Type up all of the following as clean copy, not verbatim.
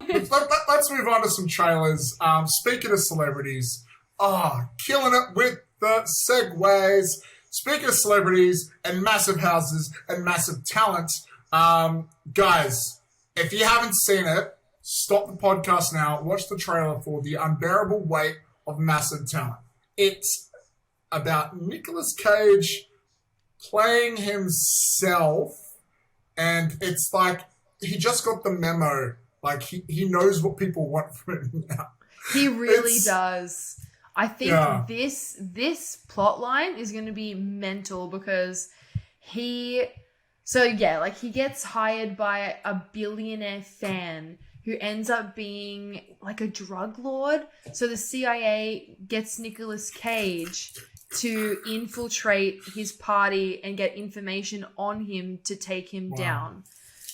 Let's move on to some trailers. Speaking of celebrities, killing it with the segues. Speaking of celebrities and massive houses and massive talent, guys, if you haven't seen it, stop the podcast now. Watch the trailer for The Unbearable Weight of Massive Talent. It's about Nicolas Cage playing himself, and it's like he just got the memo. Like, he knows what people want from him now. He really does. I think this plot line is going to be mental because he gets hired by a billionaire fan who ends up being like a drug lord. So the CIA gets Nicolas Cage to infiltrate his party and get information on him to take him down.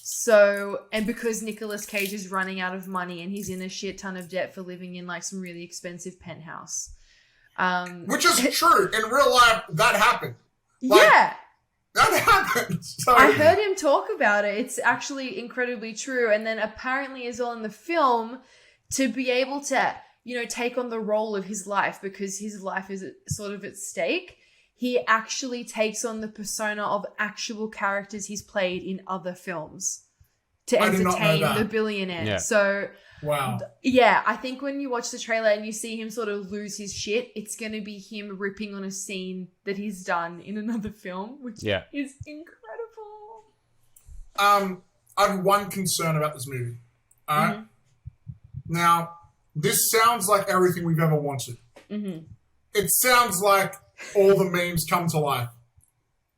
So, and because Nicolas Cage is running out of money and he's in a shit ton of debt for living in like some really expensive penthouse. Which is true. In real life, that happened. That happened. So. I heard him talk about it. It's actually incredibly true. And then apparently as well in the film, to be able to, take on the role of his life because his life is sort of at stake, he actually takes on the persona of actual characters he's played in other films to entertain the billionaire. Yeah. So, wow. Yeah, I think when you watch the trailer and you see him sort of lose his shit, it's going to be him ripping on a scene that he's done in another film, which is incredible. I have one concern about this movie. Mm-hmm. Now, this sounds like everything we've ever wanted. Mm-hmm. It sounds like all the memes come to life.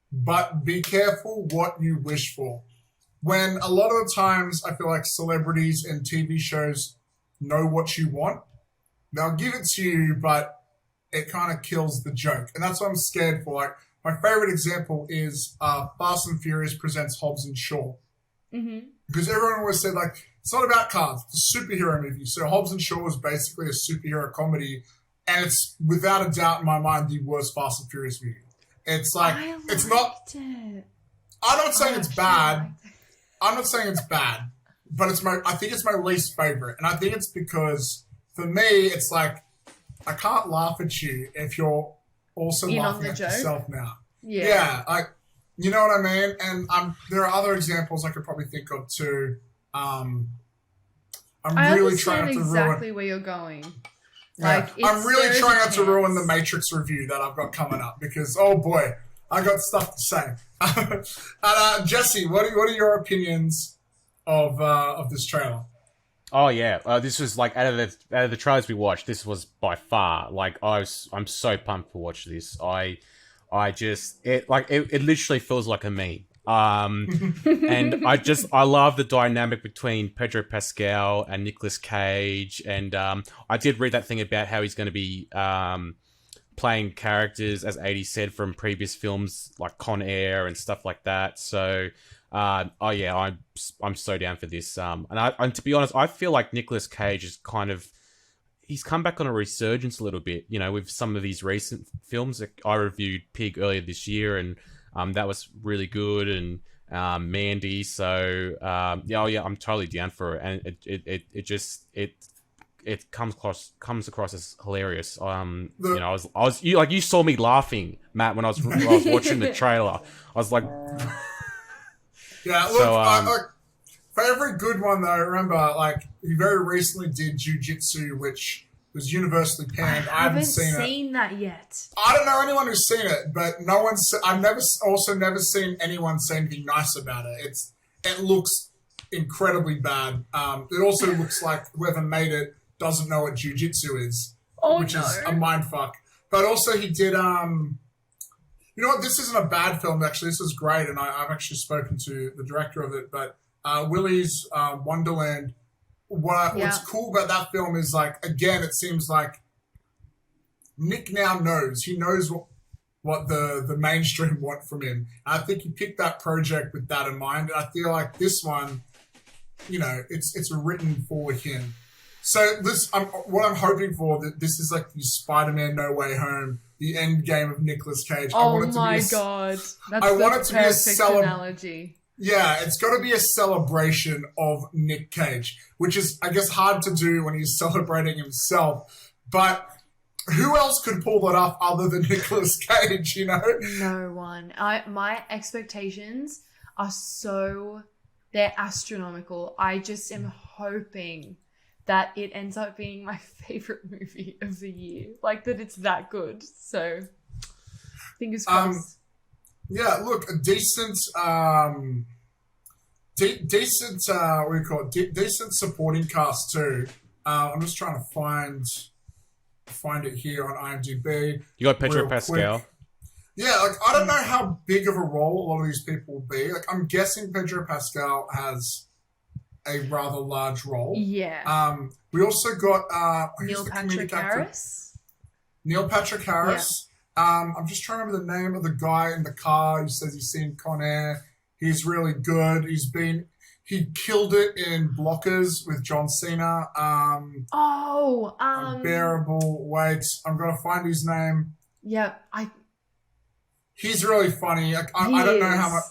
But be careful what you wish for. When a lot of the times I feel like celebrities and TV shows know what you want, they'll give it to you, but it kind of kills the joke. And that's what I'm scared for. Like, my favorite example is Fast and Furious presents Hobbs and Shaw. Mm-hmm. Because everyone always said, like, it's not about cars, it's a superhero movie. So Hobbs and Shaw is basically a superhero comedy, and it's without a doubt in my mind the worst Fast and Furious movie. It's like, it's not. I'm not saying it's bad. I'm not saying it's bad, but I think it's my least favorite. And I think it's because for me, it's like, I can't laugh at you if you're also laughing at yourself now. Yeah. Like, you know what I mean? And there are other examples I could probably think of too. I'm really trying not to ruin where you're going. Yeah. Like, I'm really trying not to ruin the Matrix review that I've got coming up because, oh boy, I got stuff to say. And Jesse, what are your opinions of this trailer? Oh yeah, this was like out of the trailers we watched, this was by far like I'm so pumped to watch this. It literally feels like a meme. And I love the dynamic between Pedro Pascal and Nicolas Cage. And I did read that thing about how he's going to be playing characters, as 80 said, from previous films like Con Air and stuff like that. So, I'm so down for this. And to be honest, I feel like Nicolas Cage is he's come back on a resurgence a little bit, with some of these recent films. I reviewed Pig earlier this year, and that was really good, and Mandy. So I'm totally down for it, and it comes across as hilarious. You saw me laughing, Matt, when I was watching the trailer. I was like, yeah. Look, for every good one though, remember, like, he very recently did Jiu-Jitsu, which was universally panned. I haven't seen that yet. I don't know anyone who's seen it, but I've never seen anyone say anything nice about it. It looks incredibly bad. It also looks like whoever made it doesn't know what jiu-jitsu is, which is a mindfuck. But also he did, you know what, this isn't a bad film, actually. This is great, and I've actually spoken to the director of it, but Willy's Wonderland. What's cool about that film is, like, again, it seems like Nick now knows. He knows what the mainstream want from him. And I think he picked that project with that in mind. And I feel like this one, it's written for him. So what I'm hoping for, that this is like the Spider-Man No Way Home, the end game of Nicolas Cage. Oh my god, that's the perfect analogy. Yeah, it's got to be a celebration of Nick Cage, which is, I guess, hard to do when he's celebrating himself. But who else could pull that off other than Nicolas Cage, you know? No one. My expectations are they're astronomical. I just am hoping that it ends up being my favorite movie of the year. Like, that it's that good. So, fingers crossed. Yeah, look, a decent, decent, what do you call it? Decent supporting cast too. I'm just trying to find it here on IMDb. You got Pedro Pascal. Quick. Yeah, like, I don't know how big of a role a lot of these people will be. Like, I'm guessing Pedro Pascal has a rather large role. Yeah. We also got Neil Patrick Harris. Neil Patrick Harris. Yeah. I'm just trying to remember the name of the guy in the car who says he's seen Con Air. He's really good. He killed it in Blockers with John Cena. Unbearable. Wait, I'm gonna find his name. Yeah, He's really funny. I don't know how much.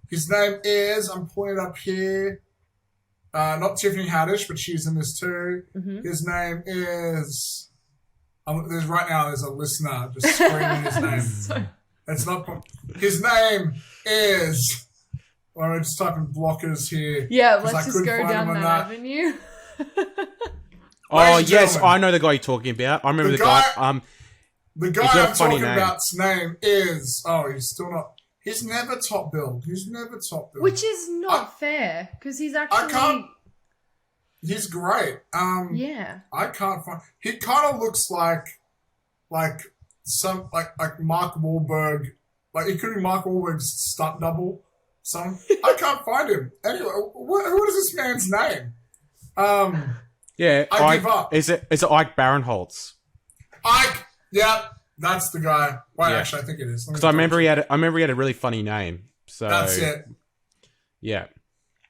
His name is. I'm pulling it up here. Not Tiffany Haddish, but she's in this too. Mm-hmm. His name is. There's a listener just screaming his name. It's not. His name is. Well, I'm just typing Blockers here. Yeah, let's just go down that avenue. Oh yes, I know the guy you're talking about. I remember the guy. The guy I'm talking about's name is. Oh, he's still not. He's never top billed. Which is not fair because he's actually. He's great. Yeah. I can't find. He kind of looks like some like Mark Wahlberg. Like, he could be Mark Wahlberg's stunt double. I can't find him. Anyway, what is this man's name? Yeah, I give up. Is it Ike Barinholtz? Ike. Yeah, that's the guy. Wait, actually, I think it is. Because I remember he had a really funny name. So that's it. Yeah.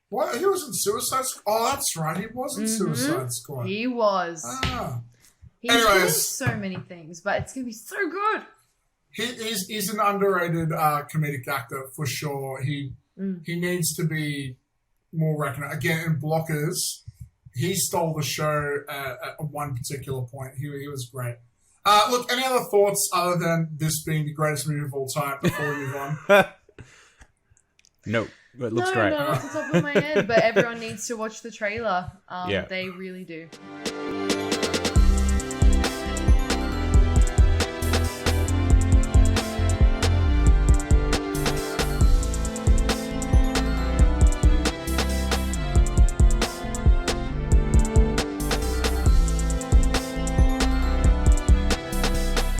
What? He was in Suicide Squad? Oh, that's right. He was in Suicide Squad. He was. He's doing so many things, but it's going to be so good. He's an underrated comedic actor for sure. He needs to be more recognized. Again, in Blockers, he stole the show at one particular point. He was great. Look, any other thoughts other than this being the greatest movie of all time before we move on? No. It looks great. No, off the top of my head, but everyone needs to watch the trailer. They really do.